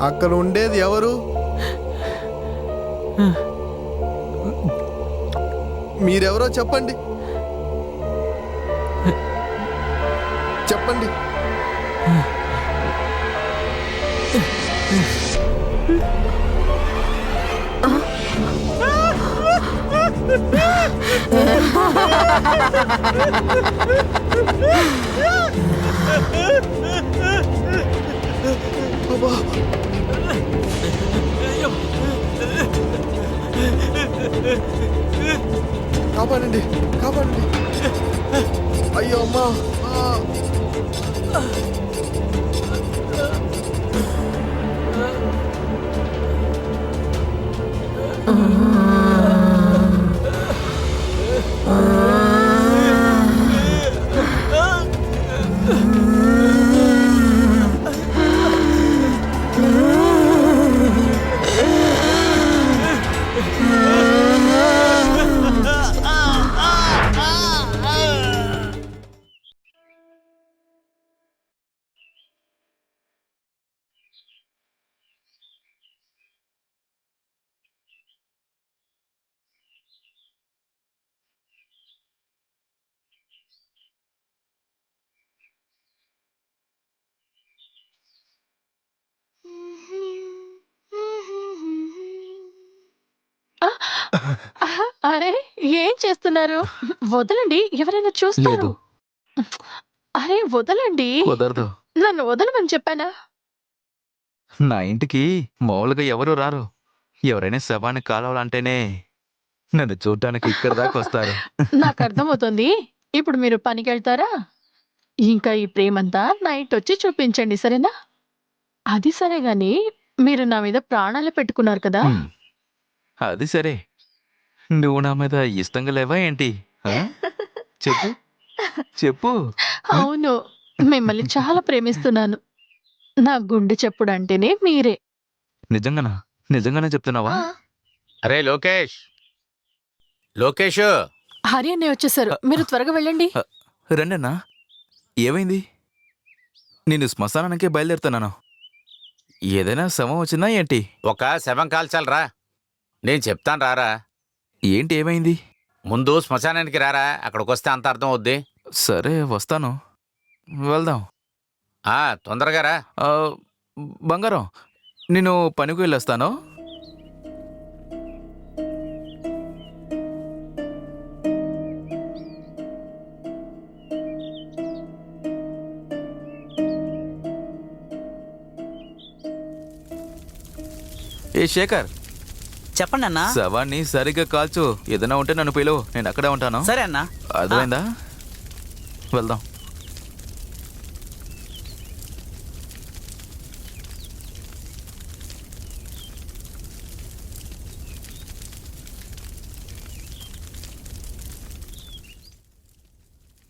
అక్కడ ఉండేది ఎవరు? మీరెవరో చెప్పండి. చెప్పండి. కాపాడండి, కాపాడండి. అయ్యో అమ్మా. అరే ఏం చేస్తున్నారు? వదలండి, ఎవరైనా చూస్తారు. లేదు. అరే వదలండి. కుదరదు. నన్ను వదలమని చెప్పానా? నా ఇంటికి మామూలుగా ఎవరు రారు. ఎవరైనా శవాన్ని కాలవాలంటేనే నన్ను చూడ్డానికి ఇక్కడ దాకా వస్తారు. నాకు అర్థమవుతుంది. ఇప్పుడు మీరు పనికెళ్తారా? ఇంకా ఈ ప్రేమంతా నైట్ వచ్చి చూపించండి, సరేనా? అది సరే గాని మీరు నా మీద ప్రాణాలు పెట్టుకున్నారు కదా. అది సరే, నువ్వు నా మీద ఇష్టంగా లేవా ఏంటి? చెప్పు చెప్పు. అవును, మిమ్మల్ని చాలా ప్రేమిస్తున్నాను. నా గుండె చెప్పుడు అంటేనే మీరే. నిజంగానా? నిజంగానే చెప్తున్నావా? అరే లోకేష్, లోకేష్, హరి అన్నయ్య వచ్చేసారు, మీరు త్వరగా వెళ్ళండి. రండన్నా. ఏమైంది? నేను శ్మశానానికే బయలుదేరుతున్నాను. ఏదైనా శవం వచ్చిందా ఏంటి? ఒక శవం కాల్చాలరా. నేను చెప్తాను రారా. ఏంటి ఏమైంది? ముందు శ్మశానానికి రారా, అక్కడికి వస్తే అంత అర్థం అవుద్ది. సరే వస్తాను, వెళ్దాం. తొందరగా రా. బంగారం, నేను పనికి వెళ్ళొస్తాను. ఏ శేఖర్, చెప్పండి అన్నా. శవాన్ని సరిగ్గా కాల్చు. ఏదైనా ఉంటే నన్ను పిలువు, నేను అక్కడే ఉంటాను. సరే అన్నా. అర్థమైందా? వెళ్దాం.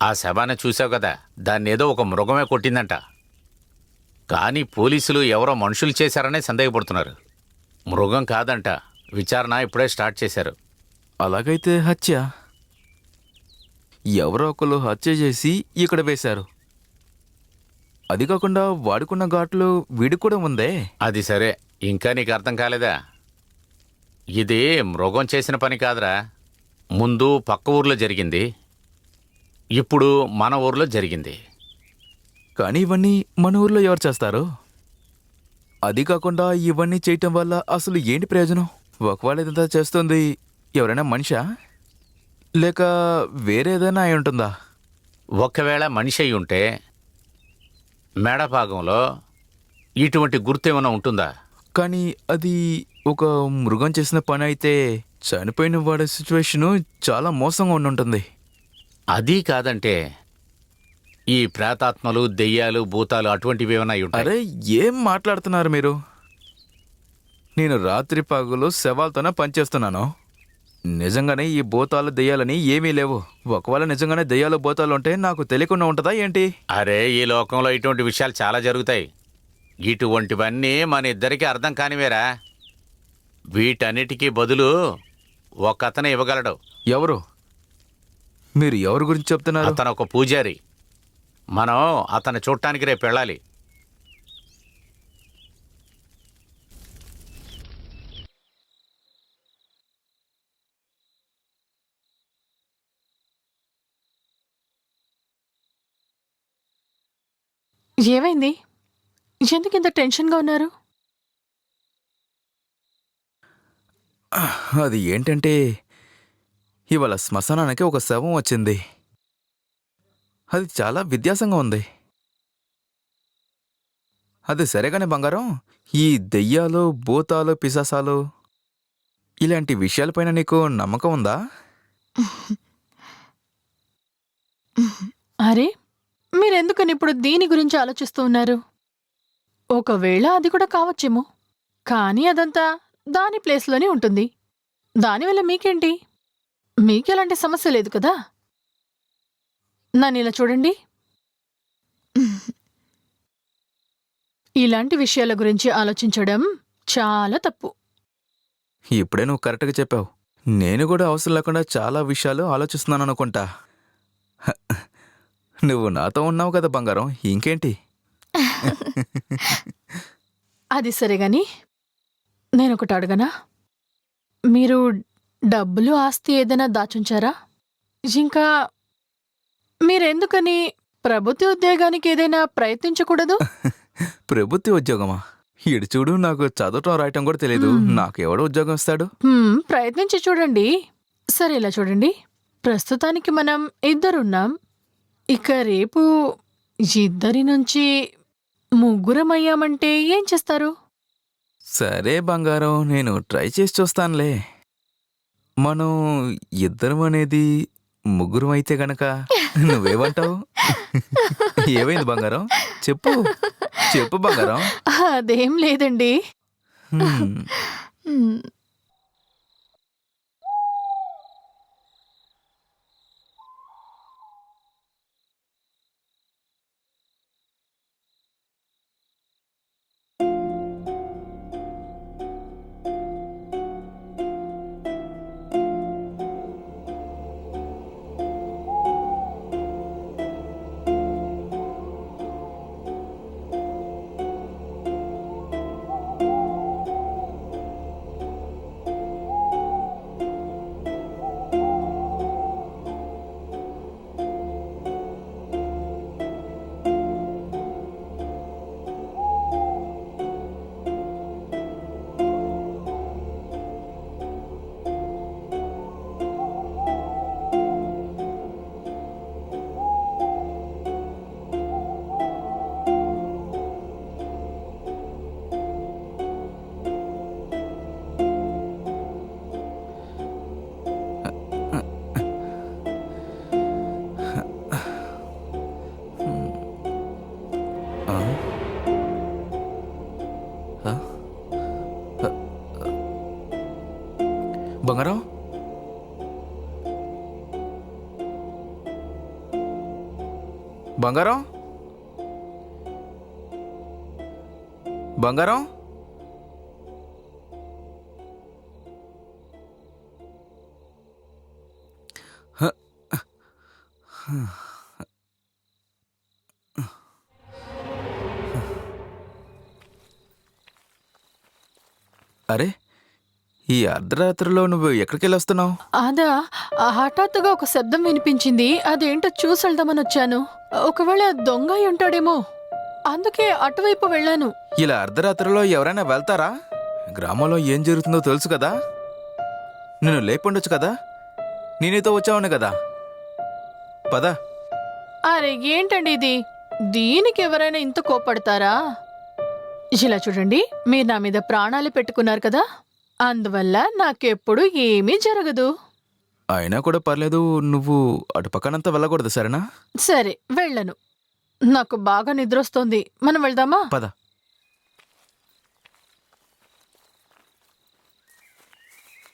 ఆ శవాన్ని చూసావు కదా, దాన్నేదో ఒక మృగమే కొట్టిందంట. కానీ పోలీసులు ఎవరో మనుషులు చేశారనే సందేహపడుతున్నారు. మృగం కాదంట. విచారణ ఇప్పుడే స్టార్ట్ చేశారు. అలాగైతే హత్య. ఎవరో ఒకరు హత్య చేసి ఇక్కడ వేశారు. అది కాకుండా వాడుకున్న ఘాట్లు వీడికి కూడా ఉందే. అది సరే, ఇంకా నీకు అర్థం కాలేదా? ఇది మృగం చేసిన పని కాదురా. ముందు పక్క ఊర్లో జరిగింది, ఇప్పుడు మన ఊర్లో జరిగింది. కానీ ఇవన్నీ మన ఊర్లో ఎవరు చేస్తారు? అది కాకుండా ఇవన్నీ చేయటం వల్ల అసలు ఏంటి ప్రయోజనం? ఒకవేళ ఇదంతా చేస్తుంది ఎవరైనా మనిషా, లేక వేరేదైనా అయి ఉంటుందా? ఒకవేళ మనిషి అయి ఉంటే మెడ భాగంలో ఇటువంటి గుర్తు ఏమైనా ఉంటుందా? కానీ అది ఒక మృగం చేసిన పని అయితే చనిపోయిన వాడి సిచ్యువేషను చాలా మోసంగా ఉండుంటుంది. అది కాదంటే ఈ ప్రేతాత్మలు దెయ్యాలు భూతాలు అటువంటివి ఏమైనా అయి ఉంటాయి. అరే ఏం మాట్లాడుతున్నారు మీరు? నేను రాత్రి పగలు శవాలతోనే పనిచేస్తున్నాను. నిజంగానే ఈ భూతాలు దెయ్యాలని ఏమీ లేవు. ఒకవేళ నిజంగానే దెయ్యాలు భూతాలు ఉంటే నాకు తెలియకుండా ఉంటుందా ఏంటి? అరే ఈ లోకంలో ఇటువంటి విషయాలు చాలా జరుగుతాయి. ఇటువంటివన్నీ మన ఇద్దరికీ అర్థం కానివేరా. వీటన్నిటికీ బదులు ఒక అతను ఇవ్వగలడు. ఎవరు? మీరు ఎవరి గురించి చెప్తున్నారు? అతను ఒక పూజారి. మనం అతను చూడటానికి రేపు వెళ్ళాలి. ఏమైంది? ఎందుకు ఇంత టెన్షన్గా ఉన్నారు? అది ఏంటంటే ఇవాళ శ్మశానానికి ఒక శవం వచ్చింది. అది చాలా వ్యత్యాసంగా ఉంది. అది సరేగానే బంగారం, ఈ దెయ్యాలు భూతాలు పిశాసాలు ఇలాంటి విషయాలపైన నీకు నమ్మకం ఉందా? అరే మీరెందుకని ఇప్పుడు దీని గురించి ఆలోచిస్తూ ఉన్నారు? ఒకవేళ అది కూడా కావచ్చేమో, కానీ అదంతా దాని ప్లేస్లోనే ఉంటుంది. దానివల్ల మీకేంటి? మీకెలాంటి సమస్య లేదు కదా. నన్ను ఇలా చూడండి. ఇలాంటి విషయాల గురించి ఆలోచించడం చాలా తప్పు. ఇప్పుడే నువ్వు కరెక్ట్గా చెప్పావు. నేను కూడా అవసరం లేకుండా చాలా విషయాలు ఆలోచిస్తున్నాను అనుకుంటా. హ, నువ్వు నాతో ఉన్నావు కదా బంగారం, ఇంకేంటి? అది సరే గాని నేనొకటి అడగనా? మీరు డబ్బులు ఆస్తి ఏదైనా దాచుంచారా? ఇంకా మీరెందుకని ప్రభుత్వ ఉద్యోగానికి ఏదైనా ప్రయత్నించకూడదు? ప్రభుత్వ ఉద్యోగమా? ఇడు చూడు, నాకు చదవటం రాయటం కూడా తెలియదు. నాకు ఎవడో ఉద్యోగం ఇస్తాడు? ప్రయత్నించి చూడండి. సరే ఇలా చూడండి, ప్రస్తుతానికి మనం ఇద్దరున్నాం. ఇక రేపు ఇద్దరి నుంచి ముగ్గురమయ్యామంటే ఏం చేస్తారు? సరే బంగారం, నేను ట్రై చేసి చూస్తానులే. మనం ఇద్దరం అనేది ముగ్గురం అయితే గనక నువ్వేమంటావు? ఏమైంది బంగారం? చెప్పు చెప్పు బంగారం. అదేం లేదండి. హ్మ్. హ్మ్. ఆ? ఆ? బంగారం, బంగారం, బంగారం. అరే, ఈ అర్ధరాత్రిలో నువ్వు ఎక్కడికి వెళ్ళొస్తున్నావు? అదా, హఠాత్తుగా ఒక శబ్దం వినిపించింది. అదేంటో చూసి వెళ్దామని వచ్చాను. ఒకవేళ దొంగ అయి ఉంటాడేమో, అందుకే అటువైపు వెళ్ళాను. ఇలా అర్ధరాత్రిలో ఎవరైనా వెళ్తారా? గ్రామంలో ఏం జరుగుతుందో తెలుసు కదా. నేను లేపుండొచ్చు కదా, నేనైతే వచ్చావును కదా. పద. అరే ఏంటండి ఇది? దీనికి ఎవరైనా ఇంత కోపడతారా? ఇలా చూడండి, మీరు నా మీద ప్రాణాలు పెట్టుకున్నారు కదా, అందువల్ల నాకెప్పుడు ఏమీ జరగదు. అయినా కూడా పర్లేదు, నువ్వు అటు పక్కనంతా వెళ్ళకూడదు సరేనా? సరే, వెళ్ళను. నాకు బాగా నిద్రొస్తోంది. మనం వెళ్దామా? పద.